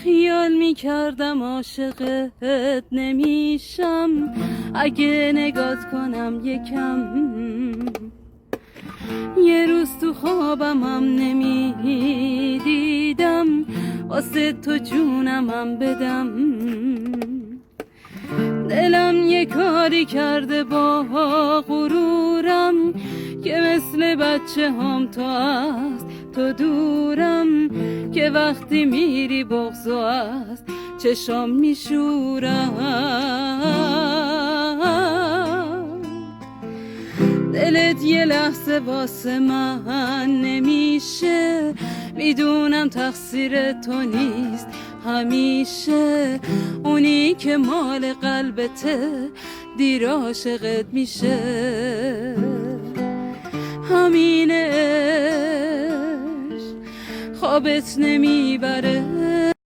خیال میکردم عاشقت نمیشم، اگه نگات کنم یکم. یه روز تو خوابم هم نمیدیدم، واسه تو جونم هم بدم. دلم یه کاری کرده با غرورم، که مثل بچه هم تو از تو دورم، که وقتی میری بغضو از چشام میشورم. دلت یه لحظه واسه من نمیشه، میدونم تقصیر تو نیست همیشه، اونی که مال قلبته دیر عاشقت میشه. همینش خوابت نمیبره،